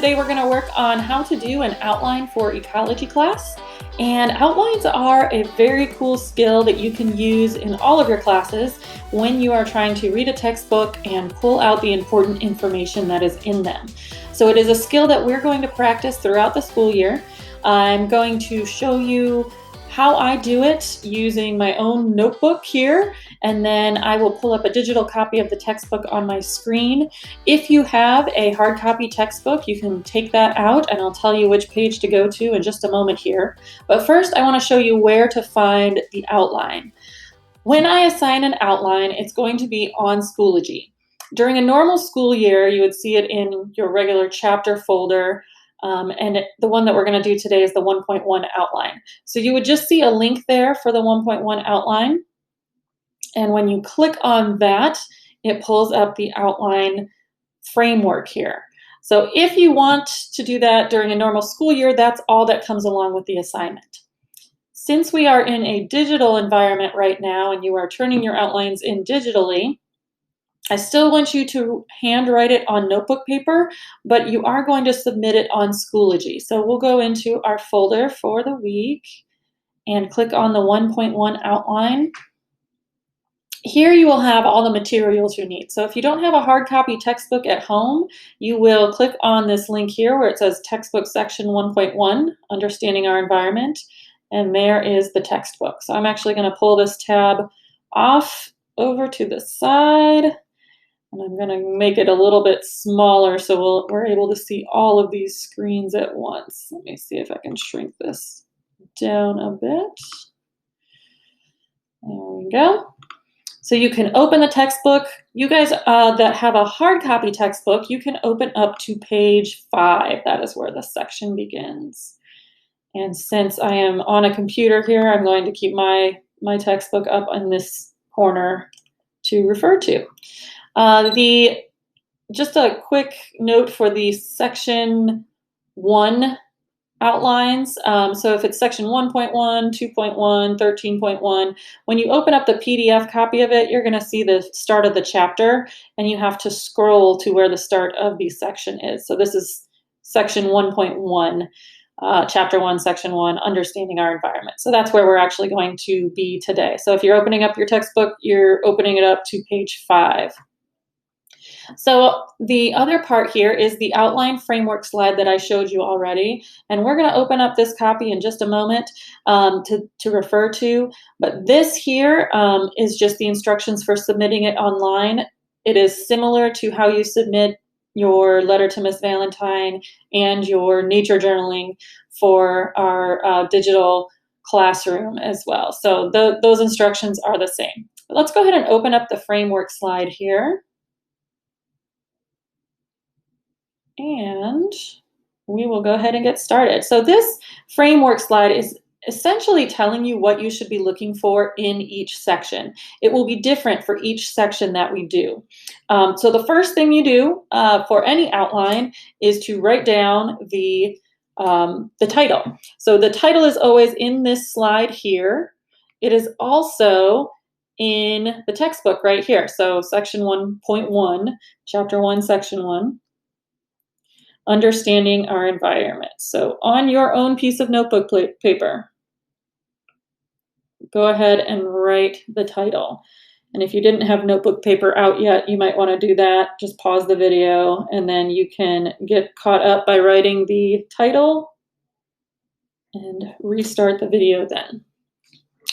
Today we're going to work on how to do an outline for ecology class. And outlines are a very cool skill that you can use in all of your classes when you are trying to read a textbook and pull out the important information that is in them. So it is a skill that we're going to practice throughout the school year. I'm going to show you how I do it using my own notebook here, and then I will pull up a digital copy of the textbook on my screen. If you have a hard copy textbook, you can take that out and I'll tell you which page to go to in just a moment here. But first, I want to show you where to find the outline. When I assign an outline, it's going to be on Schoology. During a normal school year, you would see it in your regular chapter folder. And the one that we're going to do today is the 1.1 outline. So you would just see a link there for the 1.1 outline. And when you click on that, it pulls up the outline framework here. So if you want to do that during a normal school year, that's all that comes along with the assignment. Since we are in a digital environment right now and you are turning your outlines in digitally, I still want you to handwrite it on notebook paper, but you are going to submit it on Schoology. So we'll go into our folder for the week and click on the 1.1 outline. Here you will have all the materials you need. So if you don't have a hard copy textbook at home, you will click on this link here where it says Textbook Section 1.1, Understanding Our Environment, and there is the textbook. So I'm actually going to pull this tab off over to the side. And I'm going to make it a little bit smaller so we're able to see all of these screens at once. Let me see if I can shrink this down a bit. There we go. So you can open the textbook. You guys that have a hard copy textbook, you can open up to page 5. That is where the section begins. And since I am on a computer here, I'm going to keep my textbook up in this corner to refer to. Just a quick note for the section 1 outlines. So if it's section 1.1, 2.1, 13.1, when you open up the PDF copy of it, you're going to see the start of the chapter and you have to scroll to where the start of the section is. So this is section 1.1, chapter 1, section 1, Understanding Our Environment. So that's where we're actually going to be today. So if you're opening up your textbook, you're opening it up to page 5. So the other part here is the outline framework slide that I showed you already. And we're going to open up this copy in just a moment to refer to. But this here is just the instructions for submitting it online. It is similar to how you submit your letter to Miss Valentine and your nature journaling for our digital classroom as well. So those instructions are the same. But let's go ahead and open up the framework slide here. And we will go ahead and get started. So this framework slide is essentially telling you what you should be looking for in each section. It will be different for each section that we do. So the first thing you do for any outline is to write down the title. So the title is always in this slide here. It is also in the textbook right here. So section 1.1, chapter 1, section 1. Understanding Our Environment. So on your own piece of notebook paper, go ahead and write the title. And if you didn't have notebook paper out yet, you might want to do that. Just pause the video and then you can get caught up by writing the title and restart the video then.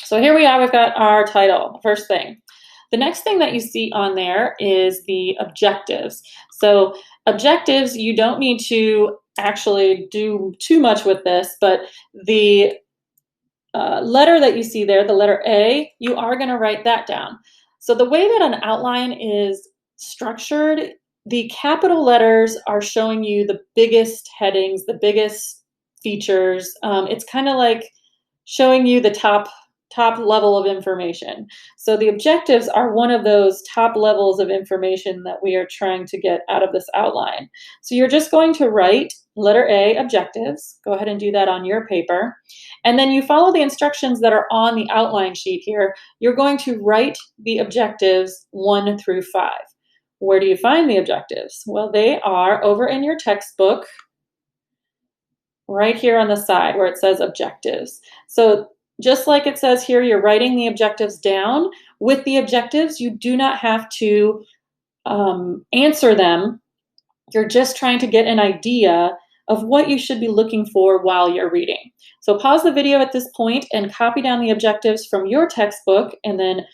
So here we are, we've got our title, the first thing. The next thing that you see on there is the objectives. So objectives, you don't need to actually do too much with this, but the letter that you see there, the letter A, you are going to write that down. So the way that an outline is structured, the capital letters are showing you the biggest headings, the biggest features. It's kind of like showing you the top level of information. So the objectives are one of those top levels of information that we are trying to get out of this outline. So you're just going to write letter A, objectives. Go ahead and do that on your paper. And then you follow the instructions that are on the outline sheet here. You're going to write the objectives 1 through 5. Where do you find the objectives? Well, they are over in your textbook right here on the side where it says objectives. So just like it says here, you're writing the objectives down. With the objectives, you do not have to answer them. You're just trying to get an idea of what you should be looking for while you're reading. So pause the video at this point and copy down the objectives from your textbook, and then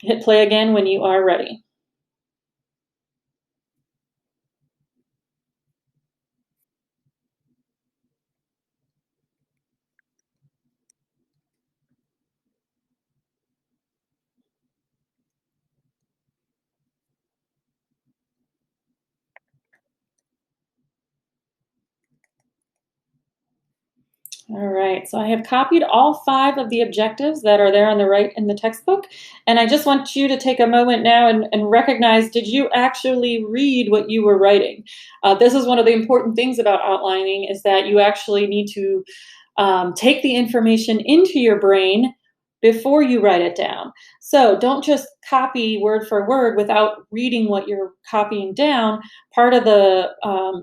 hit play again when you are ready. All right, so I have copied all 5 of the objectives that are there on the right in the textbook, and I just want you to take a moment now and recognize, did you actually read what you were writing? This is one of the important things about outlining, is that you actually need to take the information into your brain before you write it down. So don't just copy word for word without reading what you're copying down. Part of the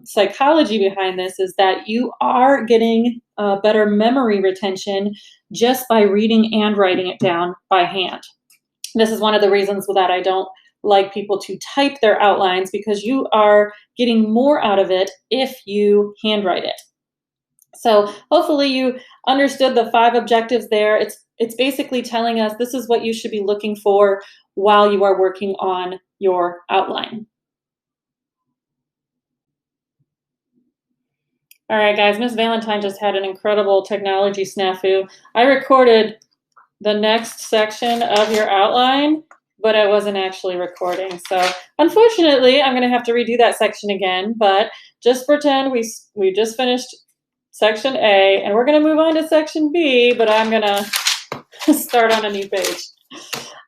psychology behind this is that you are getting better memory retention just by reading and writing it down by hand. This is one of the reasons that I don't like people to type their outlines, because you are getting more out of it if you handwrite it. So hopefully you understood the 5 objectives there. It's basically telling us this is what you should be looking for while you are working on your outline. All right, guys, Miss Valentine just had an incredible technology snafu. I recorded the next section of your outline, but I wasn't actually recording. So unfortunately, I'm gonna have to redo that section again, but just pretend we just finished section A, and we're gonna move on to section B, but I'm gonna start on a new page.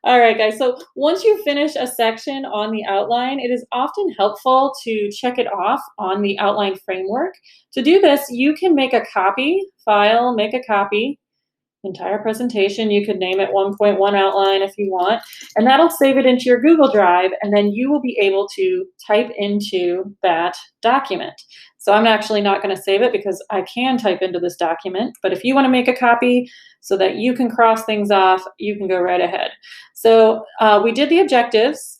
All right, guys, so once you finish a section on the outline, it is often helpful to check it off on the outline framework. To do this, you can make a copy, file, make a copy, entire presentation. You could name it 1.1 outline if you want, and that'll save it into your Google Drive, and then you will be able to type into that document. So I'm actually not going to save it because I can type into this document, but if you want to make a copy so that you can cross things off, you can go right ahead. So we did the objectives.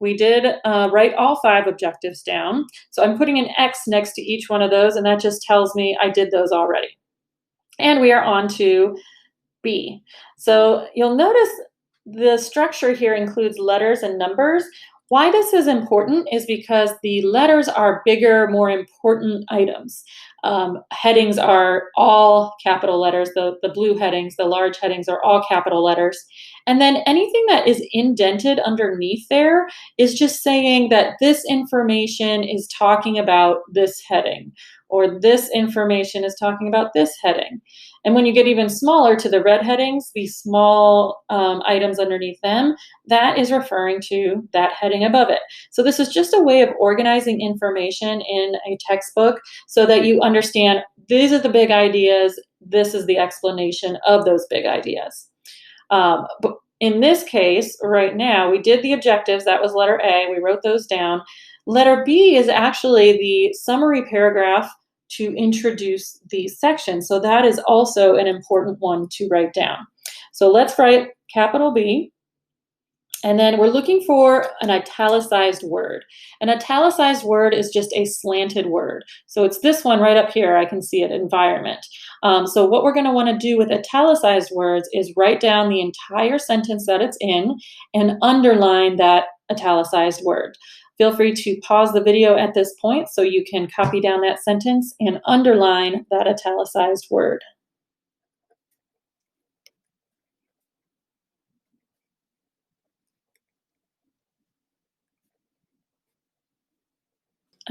We did write all 5 objectives down. So I'm putting an X next to each one of those, and that just tells me I did those already. And we are on to B. So you'll notice the structure here includes letters and numbers. Why this is important is because the letters are bigger, more important items. Headings are all capital letters. The blue headings, the large headings are all capital letters. And then anything that is indented underneath there is just saying that this information is talking about this heading, or this information is talking about this heading. And when you get even smaller to the red headings, these small items underneath them, that is referring to that heading above it. So this is just a way of organizing information in a textbook so that you understand these are the big ideas, this is the explanation of those big ideas. But in this case, right now, we did the objectives. That was letter A. We wrote those down. Letter B is actually the summary paragraph to introduce the section. So that is also an important one to write down. So let's write capital B. And then we're looking for an italicized word. An italicized word is just a slanted word. So it's this one right up here. I can see it, environment. So what we're going to want to do with italicized words is write down the entire sentence that it's in and underline that italicized word. Feel free to pause the video at this point so you can copy down that sentence and underline that italicized word.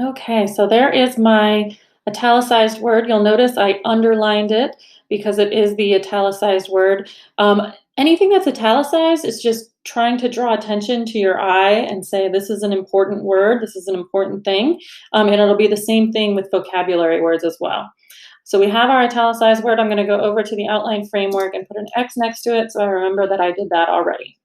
Okay, so there is my italicized word. You'll notice I underlined it because it is the italicized word. Anything that's italicized is just trying to draw attention to your eye and say, this is an important word, this is an important thing. And it'll be the same thing with vocabulary words as well. So we have our italicized word. I'm going to go over to the outline framework and put an X next to it so I remember that I did that already.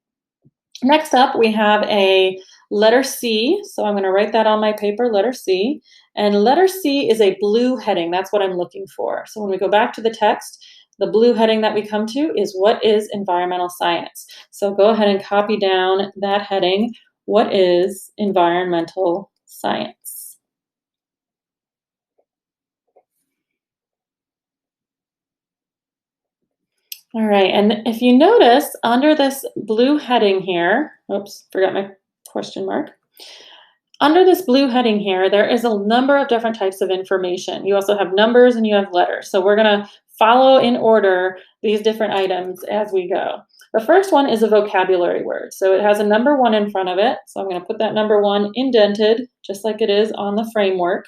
Next up, we have a Letter C, so I'm going to write that on my paper, letter C. And letter C is a blue heading. That's what I'm looking for. So when we go back to the text, the blue heading that we come to is what is environmental science. So go ahead and copy down that heading. What is environmental science? All right, and if you notice under this blue heading here, oops, forgot my question mark. Under this blue heading here, there is a number of different types of information. You also have numbers and you have letters. So we're going to follow in order these different items as we go. The first one is a vocabulary word. So it has a number 1 in front of it. So I'm going to put that number 1 indented, just like it is on the framework.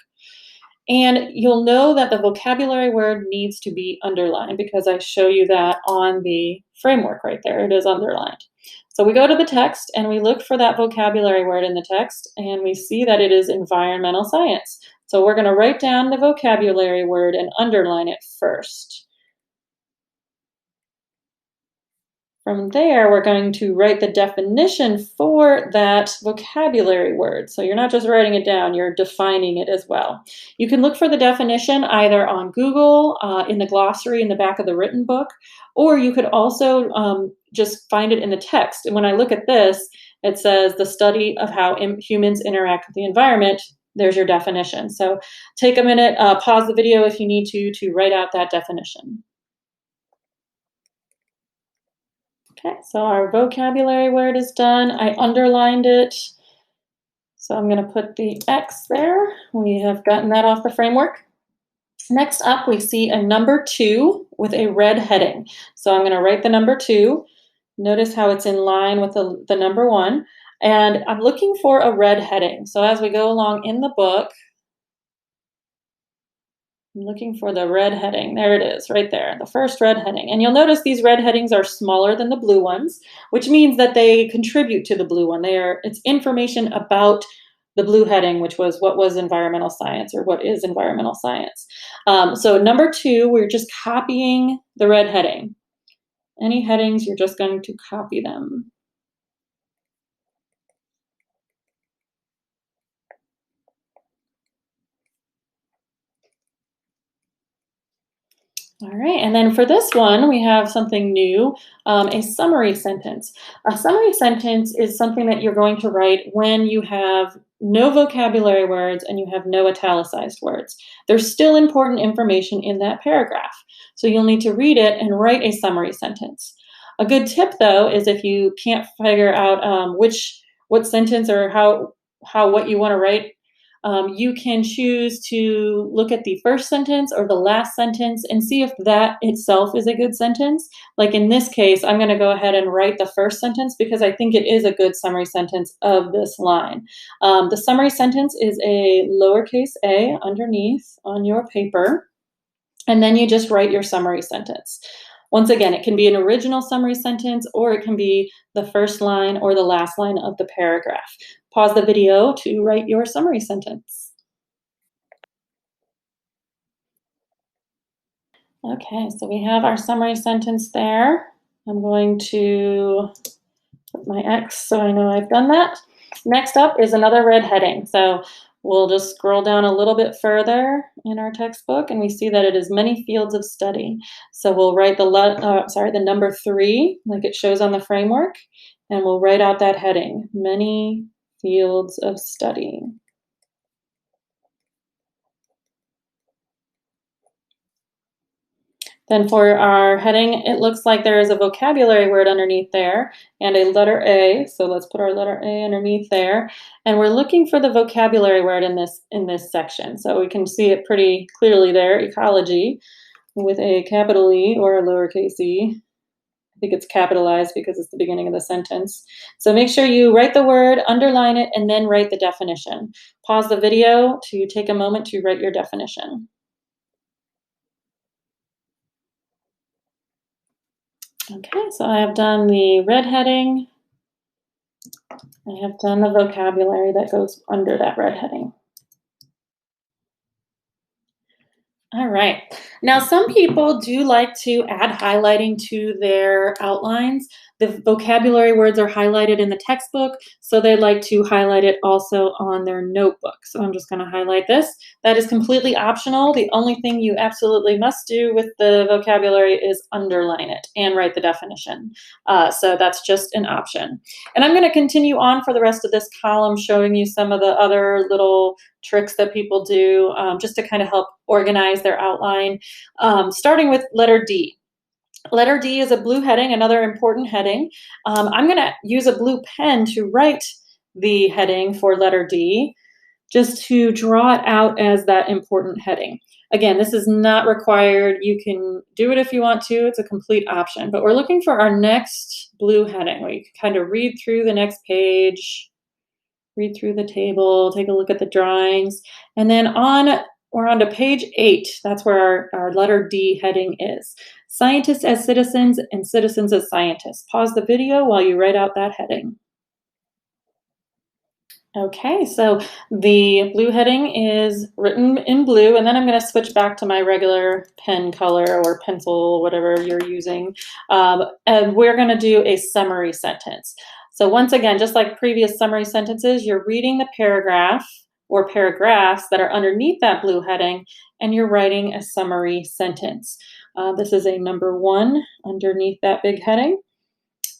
And you'll know that the vocabulary word needs to be underlined because I show you that on the framework right there. It is underlined. So we go to the text and we look for that vocabulary word in the text and we see that it is environmental science. So we're going to write down the vocabulary word and underline it first. From there, we're going to write the definition for that vocabulary word. So you're not just writing it down, you're defining it as well. You can look for the definition either on Google, in the glossary in the back of the written book, or you could also just find it in the text. And when I look at this, it says the study of how humans interact with the environment. There's your definition. So take a minute, pause the video if you need to write out that definition. Okay, so our vocabulary word is done. I underlined it. So I'm going to put the X there. We have gotten that off the framework. Next up, we see a number 2 with a red heading. So I'm going to write the number 2. Notice how it's in line with the number 1. And I'm looking for a red heading. So as we go along in the book, I'm looking for the red heading. There it is, right there, the first red heading. And you'll notice these red headings are smaller than the blue ones, which means that they contribute to the blue one. It's information about the blue heading, which was what was environmental science or what is environmental science. So number 2, we're just copying the red heading. Any headings, you're just going to copy them. All right, and then for this one, we have something new, a summary sentence. A summary sentence is something that you're going to write when you have no vocabulary words and you have no italicized words. There's still important information in that paragraph. So you'll need to read it and write a summary sentence. A good tip, though, is if you can't figure out what sentence or what you want to write, you can choose to look at the first sentence or the last sentence and see if that itself is a good sentence. Like in this case, I'm going to go ahead and write the first sentence because I think it is a good summary sentence of this line. The summary sentence is a lowercase a underneath on your paper, and then you just write your summary sentence. Once again, it can be an original summary sentence or it can be the first line or the last line of the paragraph. Pause the video to write your summary sentence. Okay, so we have our summary sentence there. I'm going to put my X so I know I've done that. Next up is another red heading. So we'll just scroll down a little bit further in our textbook and we see that it is many fields of study. So we'll write the number 3 like it shows on the framework, and we'll write out that heading, many fields of study. Then for our heading, it looks like there is a vocabulary word underneath there and a letter A. So let's put our letter A underneath there. And we're looking for the vocabulary word in this section. So we can see it pretty clearly there, ecology, with a capital E or a lowercase e. I think it's capitalized because it's the beginning of the sentence. So make sure you write the word, underline it, and then write the definition. Pause the video to take a moment to write your definition. Okay, so I have done the red heading. I have done the vocabulary that goes under that red heading. All right. Now, some people do like to add highlighting to their outlines. The vocabulary words are highlighted in the textbook, so they like to highlight it also on their notebook. So I'm just going to highlight this. That is completely optional. The only thing you absolutely must do with the vocabulary is underline it and write the definition. So that's just an option. And I'm going to continue on for the rest of this column showing you some of the other little tricks that people do just to kind of help organize their outline, starting with letter D. Letter D is a blue heading, another important heading. I'm going to use a blue pen to write the heading for letter D, just to draw it out as that important heading. Again, this is not required. You can do it if you want to. It's a complete option. But we're looking for our next blue heading where you can kind of read through the next page, read through the table, take a look at the drawings, and then we're on to page 8. That's where our letter D heading is. Scientists as citizens and citizens as scientists. Pause the video while you write out that heading. Okay, so the blue heading is written in blue, and then I'm going to switch back to my regular pen color or pencil, whatever you're using, and we're going to do a summary sentence. So once again, just like previous summary sentences, you're reading the paragraph or paragraphs that are underneath that blue heading, and you're writing a summary sentence. This is a number 1 underneath that big heading.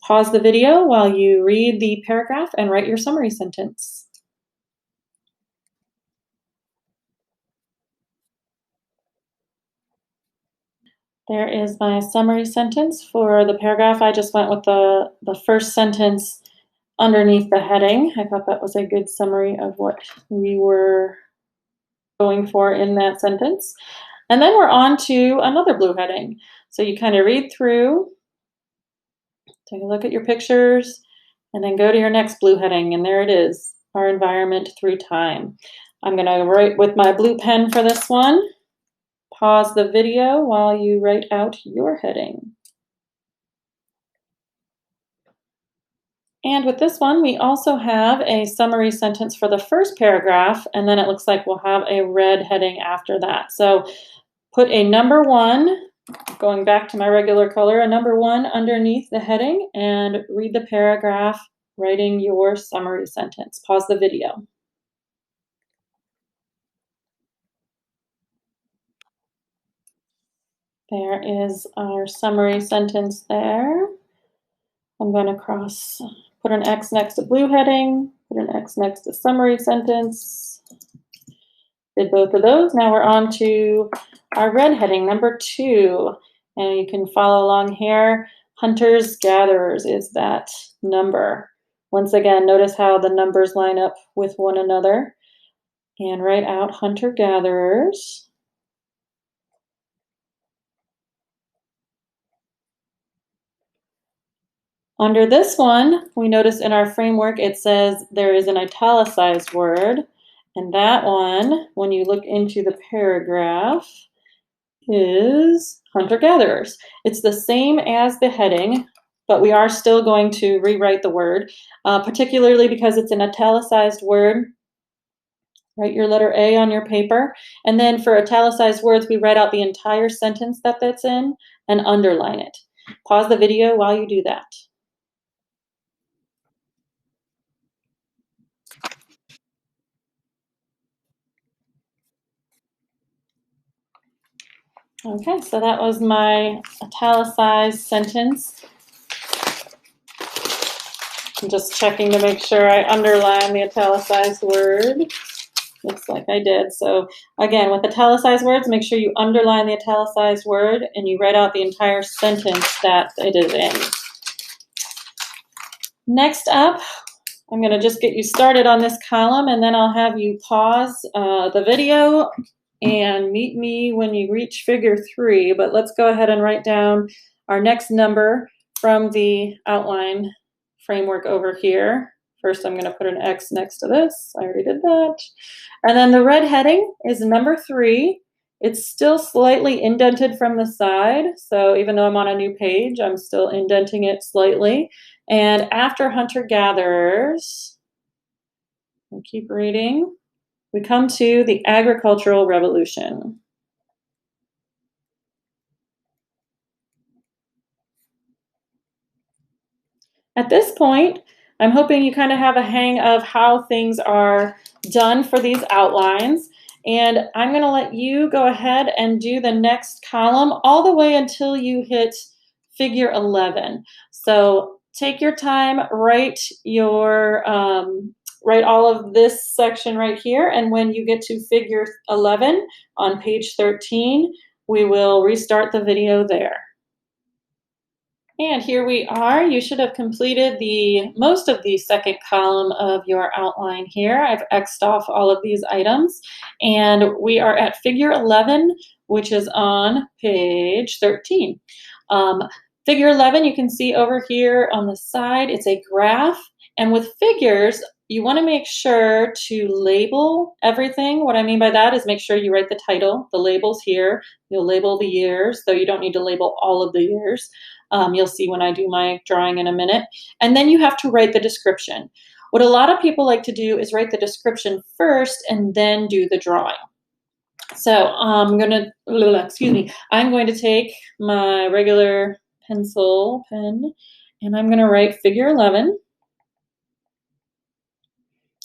Pause the video while you read the paragraph and write your summary sentence. There is my summary sentence for the paragraph. I just went with the first sentence underneath the heading. I thought that was a good summary of what we were going for in that sentence. And then we're on to another blue heading. So you kind of read through, take a look at your pictures, and then go to your next blue heading. And there it is, our environment through time. I'm going to write with my blue pen for this one. Pause the video while you write out your heading. And with this one, we also have a summary sentence for the first paragraph, and then it looks like we'll have a red heading after that. So put a number 1, going back to my regular color, a number 1 underneath the heading, and read the paragraph, writing your summary sentence. Pause the video. There is our summary sentence there. I'm going to put an X next to blue heading, put an X next to summary sentence. Did both of those. Now we're on to our red heading, number 2. And you can follow along here. Hunters, gatherers is that number. Once again, notice how the numbers line up with one another. And write out hunter-gatherers. Under this one, we notice in our framework it says there is an italicized word, and that one, when you look into the paragraph, is hunter-gatherers. It's the same as the heading, but we are still going to rewrite the word, particularly because it's an italicized word. Write your letter A on your paper, and then for italicized words, we write out the entire sentence that that's in and underline it. Pause the video while you do that. Okay, so that was my italicized sentence. I'm just checking to make sure I underline the italicized word. Looks like I did. So again, with italicized words, make sure you underline the italicized word and you write out the entire sentence that it is in. Next up, I'm going to just get you started on this column, and then I'll have you pause the video and meet me when you reach figure 3. But let's go ahead and write down our next number from the outline framework over here. First, I'm going to put an X next to this. I already did that. And then the red heading is number 3. It's still slightly indented from the side. So even though I'm on a new page, I'm still indenting it slightly. And after hunter-gatherers, we'll keep reading, we come to the agricultural revolution. At this point, I'm hoping you kind of have a hang of how things are done for these outlines. And I'm going to let you go ahead and do the next column all the way until you hit figure 11. So take your time, write all of this section right here. And when you get to figure 11 on page 13, we will restart the video there. And here we are. You should have completed most of the second column of your outline here. I've X'd off all of these items. And we are at figure 11, which is on page 13. Figure 11, you can see over here on the side, it's a graph. And with figures, you want to make sure to label everything. What I mean by that is make sure you write the title, the labels here. You'll label the years, though you don't need to label all of the years. You'll see when I do my drawing in a minute. And then you have to write the description. What a lot of people like to do is write the description first and then do the drawing. So I'm going to take my regular pen, and I'm going to write figure 11.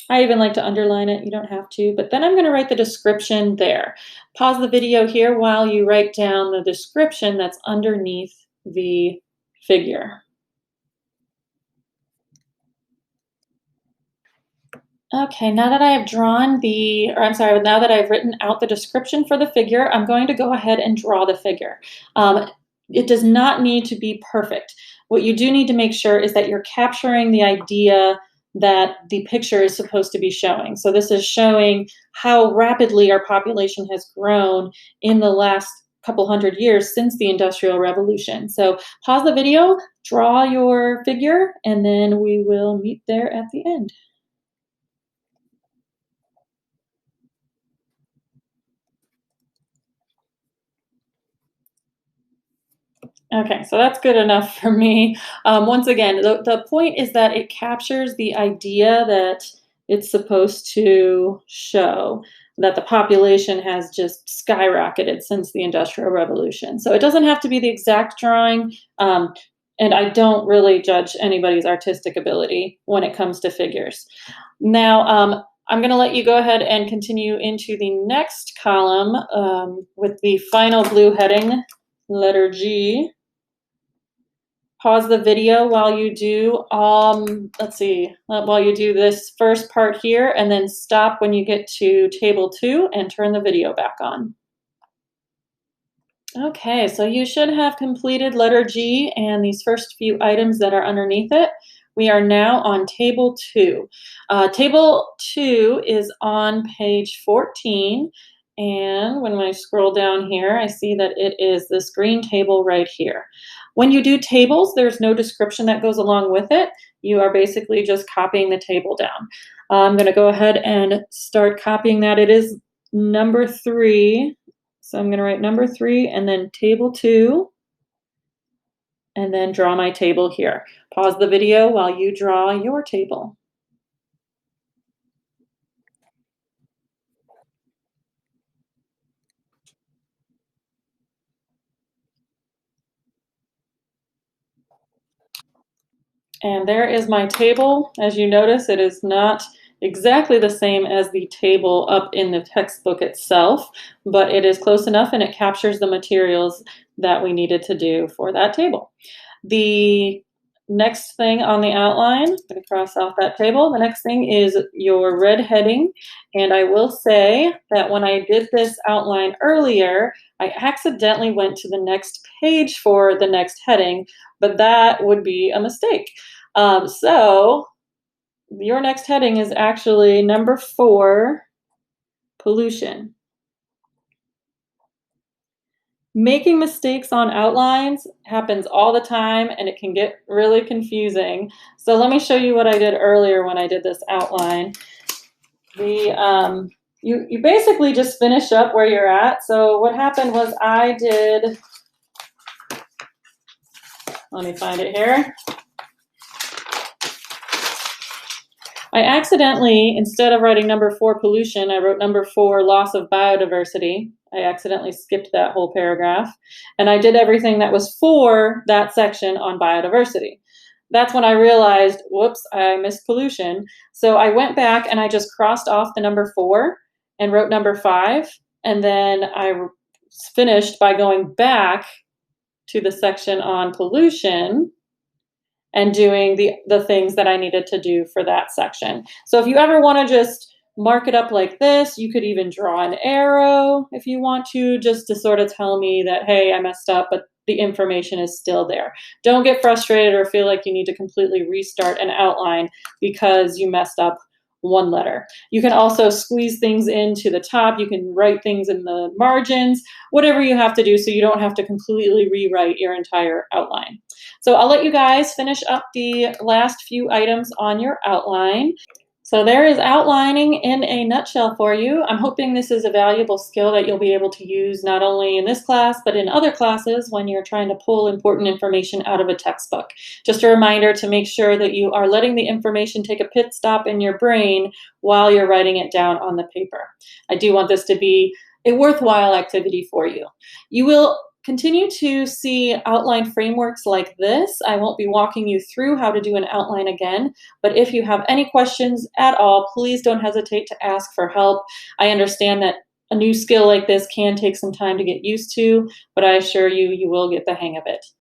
I even like to underline it. You don't have to, but then I'm going to write the description there. Pause the video here while you write down the description that's underneath the figure. Okay, now that I have now that I've written out the description for the figure, I'm going to go ahead and draw the figure. It does not need to be perfect. What you do need to make sure is that you're capturing the idea that the picture is supposed to be showing. So this is showing how rapidly our population has grown in the last couple hundred years since the Industrial Revolution. So pause the video, draw your figure, and then we will meet there at the end. Okay, so that's good enough for me. Once again, the point is that it captures the idea that it's supposed to show, that the population has just skyrocketed since the Industrial Revolution. So it doesn't have to be the exact drawing, and I don't really judge anybody's artistic ability when it comes to figures. Now, I'm going to let you go ahead and continue into the next column with the final blue heading, letter G. Pause the video while you do, while you do this first part here, and then stop when you get to table 2 and turn the video back on. Okay, so you should have completed letter G and these first few items that are underneath it. We are now on table 2. Table 2 is on page 14. And when I scroll down here, I see that it is this green table right here. When you do tables, there's no description that goes along with it. You are basically just copying the table down. I'm going to go ahead and start copying that. It is number 3. So I'm going to write number 3 and then table 2, and then draw my table here. Pause the video while you draw your table. And there is my table. As you notice, it is not exactly the same as the table up in the textbook itself, but it is close enough and it captures the materials that we needed to do for that table. The next thing on the outline, I'm going to cross off that table. The next thing is your red heading. And I will say that when I did this outline earlier, I accidentally went to the next page for the next heading, but that would be a mistake. So your next heading is actually number 4, pollution. Making mistakes on outlines happens all the time and it can get really confusing. So let me show you what I did earlier when I did this outline. You basically just finish up where you're at. So what happened was let me find it here. I accidentally, instead of writing number 4, pollution, I wrote number 4, loss of biodiversity. I accidentally skipped that whole paragraph. And I did everything that was for that section on biodiversity. that's when I realized, whoops, I missed pollution. So I went back and I just crossed off the number 4 and wrote number 5. And then finished by going back to the section on pollution and doing the things that I needed to do for that section. So if you ever want to just mark it up like this, you could even draw an arrow if you want to, just to sort of tell me that, hey, I messed up, but the information is still there. Don't get frustrated or feel like you need to completely restart an outline because you messed up one letter. You can also squeeze things into the top. You can write things in the margins, whatever you have to do so you don't have to completely rewrite your entire outline. So I'll let you guys finish up the last few items on your outline. So there is outlining in a nutshell for you. I'm hoping this is a valuable skill that you'll be able to use not only in this class, but in other classes when you're trying to pull important information out of a textbook. Just a reminder to make sure that you are letting the information take a pit stop in your brain while you're writing it down on the paper. I do want this to be a worthwhile activity for you. You will continue to see outline frameworks like this. I won't be walking you through how to do an outline again, but if you have any questions at all, please don't hesitate to ask for help. I understand that a new skill like this can take some time to get used to, but I assure you, you will get the hang of it.